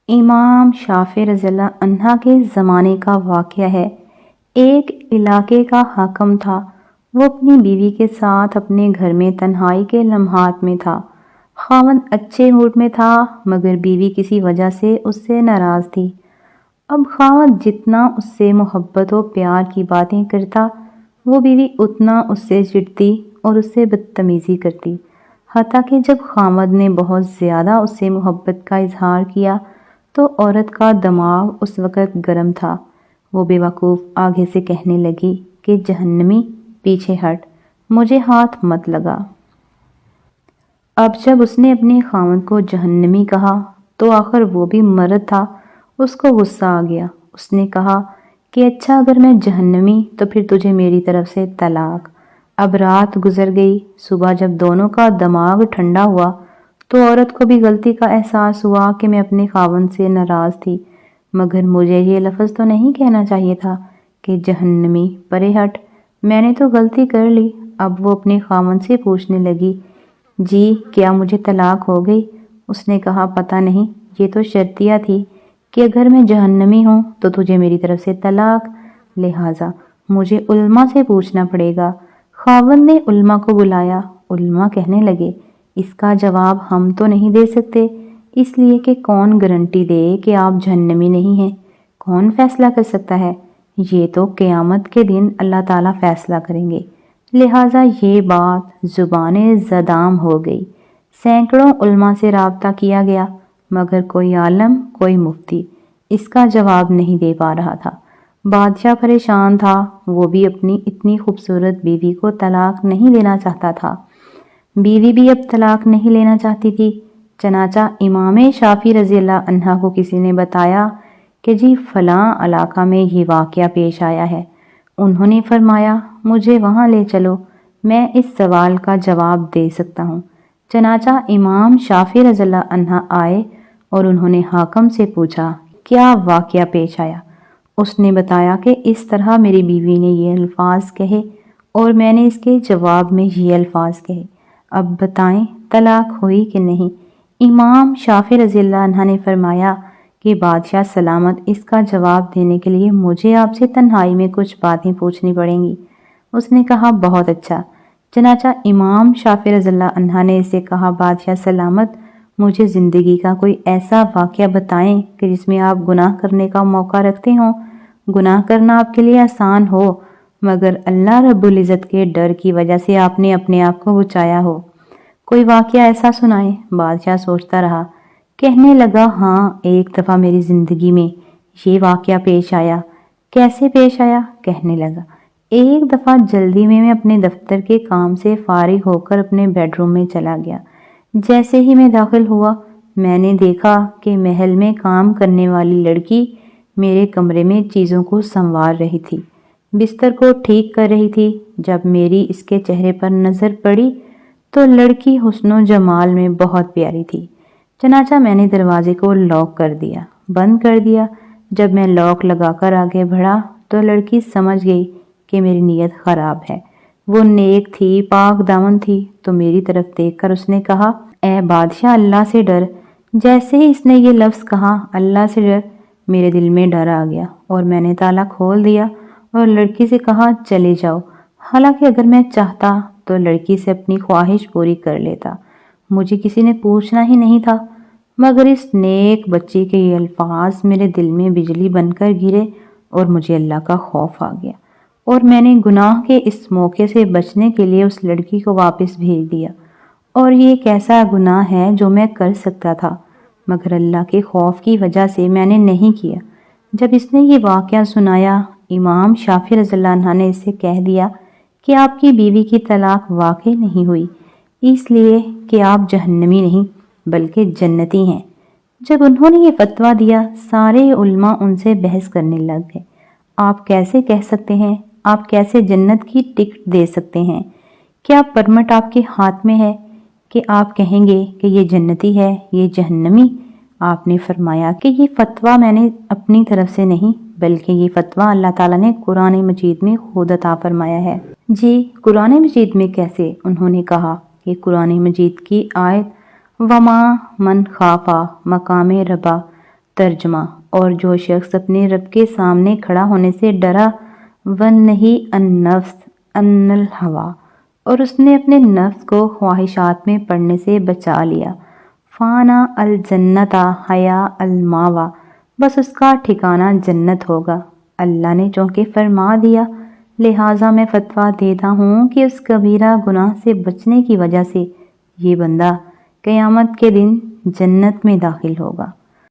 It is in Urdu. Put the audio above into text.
امام شافعی رضی اللہ عنہ کے زمانے کا واقعہ ہے۔ ایک علاقے کا حاکم تھا۔ وہ اپنی بیوی کے ساتھ اپنے گھر میں تنہائی کے لمحات میں تھا۔ خاوند اچھے موڈ میں تھا مگر بیوی کسی وجہ سے اس سے ناراض تھی۔ اب خاوند جتنا اس سے محبت و پیار کی باتیں کرتا، وہ بیوی اتنا اس سے چڑھتی اور اس سے بدتمیزی کرتی، حتیٰ کہ جب خاوند نے بہت زیادہ اس سے محبت کا اظہار کیا تو عورت کا دماغ اس وقت گرم تھا۔ وہ بے وقوف آگے سے کہنے لگی کہ جہنمی پیچھے ہٹ، مجھے ہاتھ مت لگا۔ اب جب اس نے اپنے خاوند کو جہنمی کہا تو آخر وہ بھی مرد تھا، اس کو غصہ آ گیا۔ اس نے کہا کہ اچھا اگر میں جہنمی تو پھر تجھے میری طرف سے طلاق۔ اب رات گزر گئی۔ صبح جب دونوں کا دماغ ٹھنڈا ہوا تو عورت کو بھی غلطی کا احساس ہوا کہ میں اپنے خاوند سے ناراض تھی، مگر مجھے یہ لفظ تو نہیں کہنا چاہیے تھا کہ جہنمی پرے ہٹ، میں نے تو غلطی کر لی۔ اب وہ اپنے خاوند سے پوچھنے لگی، جی کیا مجھے طلاق ہو گئی؟ اس نے کہا پتہ نہیں، یہ تو شرطیہ تھی کہ اگر میں جہنمی ہوں تو تجھے میری طرف سے طلاق، لہٰذا مجھے علماء سے پوچھنا پڑے گا۔ خاوند نے علماء کو بلایا۔ علماء کہنے لگے، اس کا جواب ہم تو نہیں دے سکتے، اس لیے کہ کون گارنٹی دے کہ آپ جہنمی نہیں ہیں؟ کون فیصلہ کر سکتا ہے؟ یہ تو قیامت کے دن اللہ تعالیٰ فیصلہ کریں گے، لہٰذا یہ بات زبان زدام ہو گئی۔ سینکڑوں علماء سے رابطہ کیا گیا مگر کوئی عالم، کوئی مفتی اس کا جواب نہیں دے پا رہا تھا۔ بادشاہ پریشان تھا، وہ بھی اپنی اتنی خوبصورت بیوی کو طلاق نہیں دینا چاہتا تھا، بیوی بھی اب طلاق نہیں لینا چاہتی تھی۔ چنانچہ امام شافعی رضی اللہ عنہ کو کسی نے بتایا کہ جی فلاں علاقہ میں یہ واقعہ پیش آیا ہے۔ انہوں نے فرمایا مجھے وہاں لے چلو، میں اس سوال کا جواب دے سکتا ہوں۔ چنانچہ امام شافعی رضی اللہ عنہ آئے اور انہوں نے حاکم سے پوچھا کیا واقعہ پیش آیا؟ اس نے بتایا کہ اس طرح میری بیوی نے یہ الفاظ کہے اور میں نے اس کے جواب میں یہ الفاظ کہے، اب بتائیں طلاق ہوئی کہ نہیں؟ امام شافعی رضی اللہ عنہ نے فرمایا کہ بادشاہ سلامت، اس کا جواب دینے کے لیے مجھے آپ سے تنہائی میں کچھ باتیں پوچھنی پڑیں گی۔ اس نے کہا بہت اچھا۔ چنانچہ امام شافعی رضی اللہ عنہ نے اسے کہا بادشاہ سلامت، مجھے زندگی کا کوئی ایسا واقعہ بتائیں کہ جس میں آپ گناہ کرنے کا موقع رکھتے ہوں، گناہ کرنا آپ کے لیے آسان ہو مگر اللہ رب العزت کے ڈر کی وجہ سے آپ نے اپنے آپ کو بچایا ہو، کوئی واقعہ ایسا سنائیں۔ بادشاہ سوچتا رہا، کہنے لگا ہاں ایک دفعہ میری زندگی میں یہ واقعہ پیش آیا۔ کیسے پیش آیا؟ کہنے لگا ایک دفعہ جلدی میں اپنے دفتر کے کام سے فارغ ہو کر اپنے بیڈ روم میں چلا گیا۔ جیسے ہی میں داخل ہوا میں نے دیکھا کہ محل میں کام کرنے والی لڑکی میرے کمرے میں چیزوں کو سنوار رہی تھی، بستر کو ٹھیک کر رہی تھی۔ جب میری اس کے چہرے پر نظر پڑی تو لڑکی حسن و جمال میں بہت پیاری تھی۔ چنانچہ میں نے دروازے کو لاک کر دیا، بند کر دیا۔ جب میں لاک لگا کر آگے بڑھا تو لڑکی سمجھ گئی کہ میری نیت خراب ہے۔ وہ نیک تھی، پاک دامن تھی، تو میری طرف دیکھ کر اس نے کہا اے بادشاہ اللہ سے ڈر۔ جیسے ہی اس نے یہ لفظ کہا اللہ سے ڈر، میرے دل میں ڈر آ گیا اور میں نے تالا کھول دیا اور لڑکی سے کہا چلے جاؤ۔ حالانکہ اگر میں چاہتا تو لڑکی سے اپنی خواہش پوری کر لیتا، مجھے کسی نے پوچھنا ہی نہیں تھا، مگر اس نیک بچی کے یہ الفاظ میرے دل میں بجلی بن کر گرے اور مجھے اللہ کا خوف آ گیا اور میں نے گناہ کے اس موقع سے بچنے کے لیے اس لڑکی کو واپس بھیج دیا۔ اور یہ ایک ایسا گناہ ہے جو میں کر سکتا تھا مگر اللہ کے خوف کی وجہ سے میں نے نہیں کیا۔ جب اس نے یہ واقعہ سنایا امام شافعی رضی اللہ عنہ نے اس سے کہہ دیا کہ آپ کی بیوی کی طلاق واقع نہیں ہوئی، اس لیے کہ آپ جہنمی نہیں بلکہ جنتی ہیں۔ جب انہوں نے یہ فتویٰ دیا سارے علماء ان سے بحث کرنے لگ گئے، آپ کیسے کہہ سکتے ہیں؟ آپ کیسے جنت کی ٹکٹ دے سکتے ہیں؟ کیا پرمٹ آپ کے ہاتھ میں ہے کہ آپ کہیں گے کہ یہ جنتی ہے، یہ جہنمی؟ آپ نے فرمایا کہ یہ فتویٰ میں نے اپنی طرف سے نہیں بلکہ یہ فتویٰ اللہ تعالیٰ نے قرآن مجید میں خود عطا فرمایا ہے۔ جی قرآن مجید میں کیسے؟ انہوں نے کہا کہ قرآن مجید کی آیت وَمَا مَنْ خَافَ مَقَامَ رَبَّهُ ترجمہ: اور جو شخص اپنے رب کے سامنے کھڑا ہونے سے ڈرا، وَنَّہِی النَّفْسِ عَنِ الْہَوَىٰ، اور اس نے اپنے نفس کو خواہشات میں پڑنے سے بچا لیا، فَانَا الْجَنَّةَ ہِیَ الْمَأْوَىٰ، بس اس کا ٹھکانہ جنت ہوگا۔ اللہ نے چونکہ فرما دیا، لہٰذا میں فتویٰ دیتا ہوں کہ اس کبیرہ گناہ سے بچنے کی وجہ سے یہ بندہ قیامت کے دن جنت میں داخل ہوگا۔